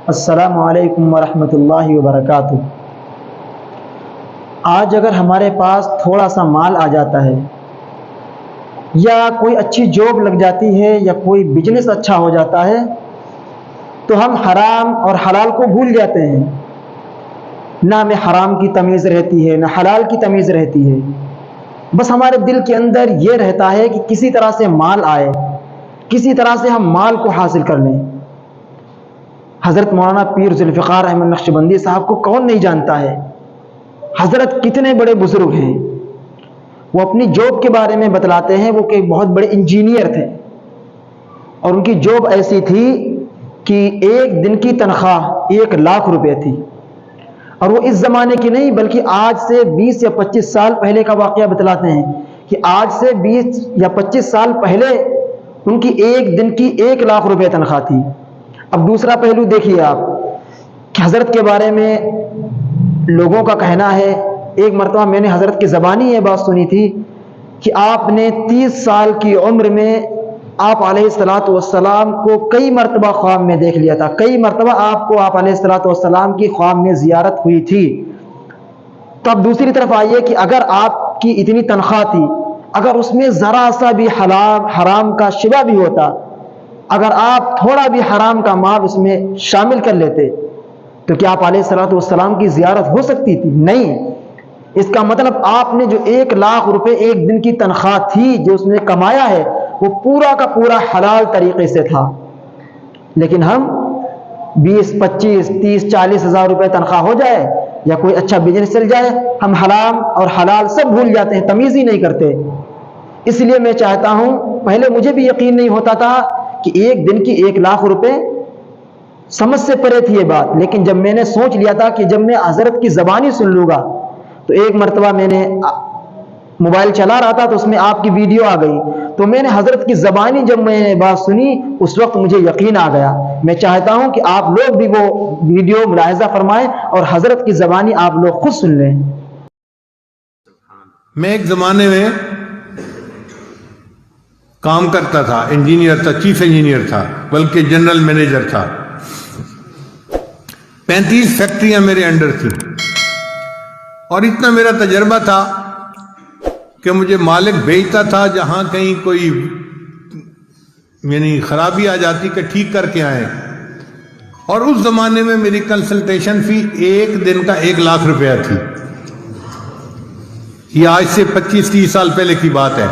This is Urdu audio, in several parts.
السلام علیکم ورحمۃ اللہ وبرکاتہ۔ آج اگر ہمارے پاس تھوڑا سا مال آ جاتا ہے یا کوئی اچھی جاب لگ جاتی ہے یا کوئی بزنس اچھا ہو جاتا ہے تو ہم حرام اور حلال کو بھول جاتے ہیں۔ نہ ہمیں حرام کی تمیز رہتی ہے نہ حلال کی تمیز رہتی ہے، بس ہمارے دل کے اندر یہ رہتا ہے کہ کسی طرح سے مال آئے، کسی طرح سے ہم مال کو حاصل کر لیں۔ حضرت مولانا پیر ذوالفقار احمد نقشبندی صاحب کو کون نہیں جانتا ہے؟ حضرت کتنے بڑے بزرگ ہیں۔ وہ اپنی جاب کے بارے میں بتلاتے ہیں، وہ کہ بہت بڑے انجینئر تھے اور ان کی جاب ایسی تھی کہ ایک دن کی تنخواہ 1,00,000 روپے تھی، اور وہ اس زمانے کی نہیں بلکہ آج سے 20 یا 25 سال پہلے کا واقعہ بتلاتے ہیں کہ آج سے 20 یا 25 سال پہلے ان کی ایک دن کی 1,00,000 روپے تنخواہ تھی۔ اب دوسرا پہلو دیکھیے آپ کہ حضرت کے بارے میں لوگوں کا کہنا ہے، ایک مرتبہ میں نے حضرت کی زبانی یہ بات سنی تھی کہ آپ نے 30 سال کی عمر میں آپ علیہ الصلوۃ والسلام کو کئی مرتبہ خواب میں دیکھ لیا تھا، کئی مرتبہ آپ کو آپ علیہ الصلوۃ والسلام کی خواب میں زیارت ہوئی تھی۔ تو اب دوسری طرف آئیے کہ اگر آپ کی اتنی تنخواہ تھی، اگر اس میں ذرا سا بھی حرام کا شبہ بھی ہوتا، اگر آپ تھوڑا بھی حرام کا مال اس میں شامل کر لیتے تو کیا آپ علیہ الصلوۃ والسلام کی زیارت ہو سکتی تھی؟ نہیں۔ اس کا مطلب آپ نے جو 1,00,000 روپے ایک دن کی تنخواہ تھی جو اس نے کمایا ہے وہ پورا کا پورا حلال طریقے سے تھا، لیکن ہم 20 25 30 40 ہزار روپے تنخواہ ہو جائے یا کوئی اچھا بزنس چل جائے، ہم حرام اور حلال سب بھول جاتے ہیں، تمیز ہی نہیں کرتے۔ اس لیے میں چاہتا ہوں، پہلے مجھے بھی یقین نہیں ہوتا تھا کہ ایک دن کی 1,00,000 روپے، سمجھ سے پرے تھی یہ بات، لیکن جب میں نے سوچ لیا تھا کہ جب میں حضرت کی زبانی سن لوں گا، تو ایک مرتبہ میں نے موبائل چلا رہا تھا تو اس میں آپ کی ویڈیو آ گئی، تو میں نے حضرت کی زبانی جب میں نے بات سنی اس وقت مجھے یقین آ گیا۔ میں چاہتا ہوں کہ آپ لوگ بھی وہ ویڈیو ملاحظہ فرمائیں اور حضرت کی زبانی آپ لوگ خود سن لیں۔ میں ایک زمانے میں کام کرتا تھا، انجینئر تھا، چیف انجینئر تھا، بلکہ جنرل مینیجر تھا۔ 35 فیکٹریاں میرے انڈر تھیں، اور اتنا میرا تجربہ تھا کہ مجھے مالک بھیجتا تھا جہاں کہیں کوئی خرابی آ جاتی کہ ٹھیک کر کے آئیں، اور اس زمانے میں میری کنسلٹیشن فی ایک دن کا 1,00,000 روپیہ تھی۔ یہ آج سے 25-30 سال پہلے کی بات ہے،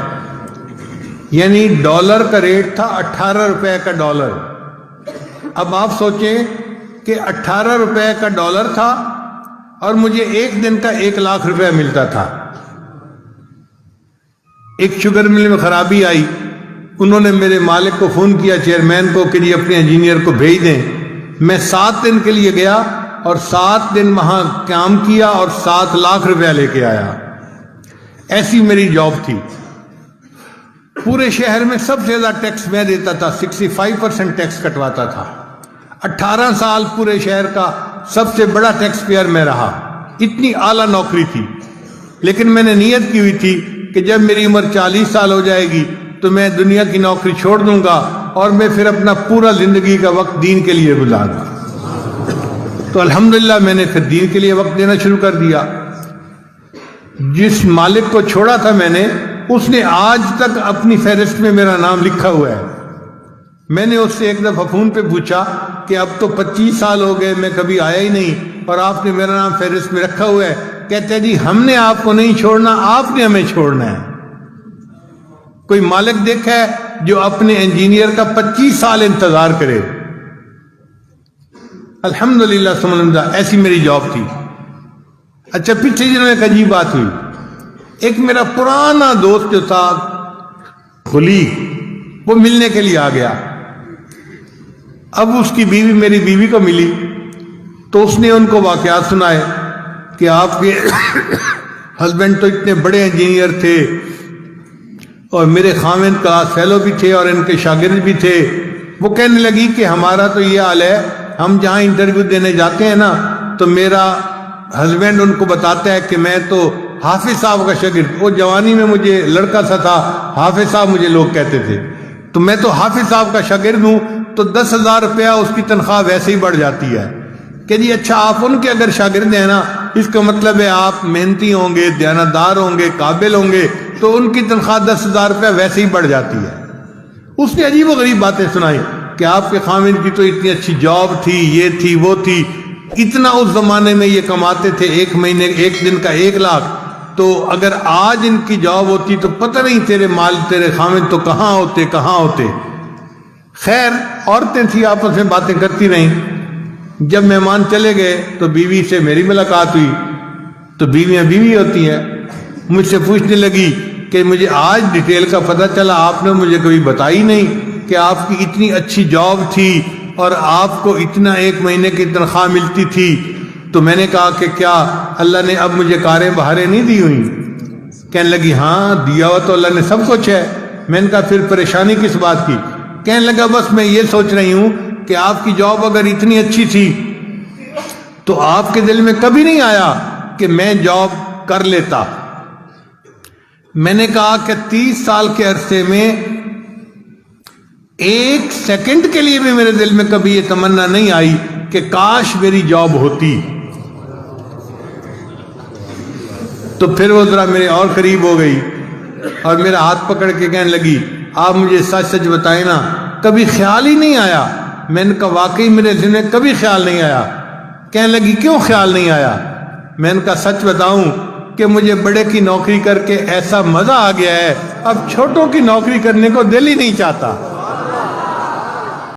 یعنی ڈالر کا ریٹ تھا 18 روپے کا ڈالر۔ اب آپ سوچیں کہ 18 روپے کا ڈالر تھا اور مجھے ایک دن کا 1,00,000 روپے ملتا تھا۔ ایک شوگر مل میں خرابی آئی، انہوں نے میرے مالک کو فون کیا، چیئرمین کو، کہ جی اپنے انجینئر کو بھیج دیں۔ میں 7 دن کے لیے گیا اور 7 دن وہاں کام کیا اور 7,00,000 روپیہ لے کے آیا۔ ایسی میری جاب تھی۔ پورے شہر میں سب سے زیادہ ٹیکس میں دیتا تھا، 65% ٹیکس کٹواتا تھا۔ 18 سال پورے شہر کا سب سے بڑا ٹیکس پیئر میں رہا۔ اتنی اعلیٰ نوکری تھی، لیکن میں نے نیت کی ہوئی تھی کہ جب میری عمر 40 سال ہو جائے گی تو میں دنیا کی نوکری چھوڑ دوں گا اور میں پھر اپنا پورا زندگی کا وقت دین کے لیے گزاروں گا۔ تو الحمدللہ میں نے پھر دین کے لیے وقت دینا شروع کر دیا۔ جس مالک کو چھوڑا تھا میں نے، اس نے آج تک اپنی فہرست میں میرا نام لکھا ہوا ہے۔ میں نے اس سے ایک دفعہ فون پہ پوچھا کہ اب تو 25 سال ہو گئے میں کبھی آیا ہی نہیں اور آپ نے میرا نام فہرست میں رکھا ہوا ہے۔ کہتے ہیں جی ہم نے آپ کو نہیں چھوڑنا، آپ نے ہمیں چھوڑنا ہے۔ کوئی مالک دیکھا ہے جو اپنے انجینئر کا 25 سال انتظار کرے؟ الحمدللہ ثم الحمدللہ، ایسی میری جاب تھی۔ اچھا، پچھلے دنوں ایک عجیب بات ہوئی۔ ایک میرا پرانا دوست جو تھا خلی، وہ ملنے کے لیے آ گیا۔ اب اس کی بیوی میری بیوی کو ملی تو اس نے ان کو واقعات سنائے کہ آپ کے ہسبینڈ تو اتنے بڑے انجینئر تھے اور میرے خاوند کلاس فیلو بھی تھے اور ان کے شاگرد بھی تھے۔ وہ کہنے لگی کہ ہمارا تو یہ حال ہے، ہم جہاں انٹرویو دینے جاتے ہیں نا تو میرا ہسبینڈ ان کو بتاتا ہے کہ میں تو حافظ صاحب کا شاگرد، وہ جوانی میں مجھے لڑکا سا تھا، حافظ صاحب مجھے لوگ کہتے تھے۔ تو میں تو حافظ صاحب کا شاگرد ہوں، تو 10,000 روپیہ اس کی تنخواہ ویسے ہی بڑھ جاتی ہے کہ جی اچھا آپ ان کے اگر شاگرد ہیں نا، اس کا مطلب ہے آپ محنتی ہوں گے، دیانتدار ہوں گے، قابل ہوں گے، تو ان کی تنخواہ 10,000 روپیہ ویسے ہی بڑھ جاتی ہے۔ اس نے عجیب و غریب باتیں سنائی کہ آپ کے خامد کی تو اتنی اچھی جاب تھی، یہ تھی وہ تھی، اتنا اس زمانے میں یہ کماتے تھے، ایک مہینے ایک دن کا 1 لاکھ، تو اگر آج ان کی جاب ہوتی تو پتہ نہیں تیرے مال تیرے خامد تو کہاں ہوتے۔ خیر عورتیں تھیں، آپس میں باتیں کرتی رہیں۔ جب مہمان چلے گئے تو بیوی سے میری ملاقات ہوئی، تو بیویاں بیوی ہوتی ہیں، مجھ سے پوچھنے لگی کہ مجھے آج ڈیٹیل کا پتہ چلا، آپ نے مجھے کبھی بتائی نہیں کہ آپ کی اتنی اچھی جاب تھی اور آپ کو اتنا 1 مہینے کی تنخواہ ملتی تھی۔ تو میں نے کہا کہ کیا اللہ نے اب مجھے کاریں بہاریں نہیں دی ہوئی؟ کہنے لگی ہاں دیا ہوا تو اللہ نے سب کچھ ہے۔ میں نے کہا پھر پریشانی کس بات کی؟ کہنے لگا بس میں یہ سوچ رہی ہوں کہ آپ کی جاب اگر اتنی اچھی تھی تو آپ کے دل میں کبھی نہیں آیا کہ میں جاب کر لیتا۔ میں نے کہا کہ 30 سال کے عرصے میں 1 سیکنڈ کے لیے بھی میرے دل میں کبھی یہ تمنا نہیں آئی کہ کاش میری جاب ہوتی۔ تو پھر وہ ذرا میرے اور قریب ہو گئی اور میرا ہاتھ پکڑ کے کہنے لگی آپ مجھے سچ سچ بتائیں نا، کبھی خیال ہی نہیں آیا؟ میں نے کہا واقعی میرے ذہن میں کبھی خیال نہیں آیا۔ کہنے لگی کیوں خیال نہیں آیا؟ میں نے کہا سچ بتاؤں کہ مجھے بڑے کی نوکری کر کے ایسا مزہ آ گیا ہے، اب چھوٹوں کی نوکری کرنے کو دل ہی نہیں چاہتا۔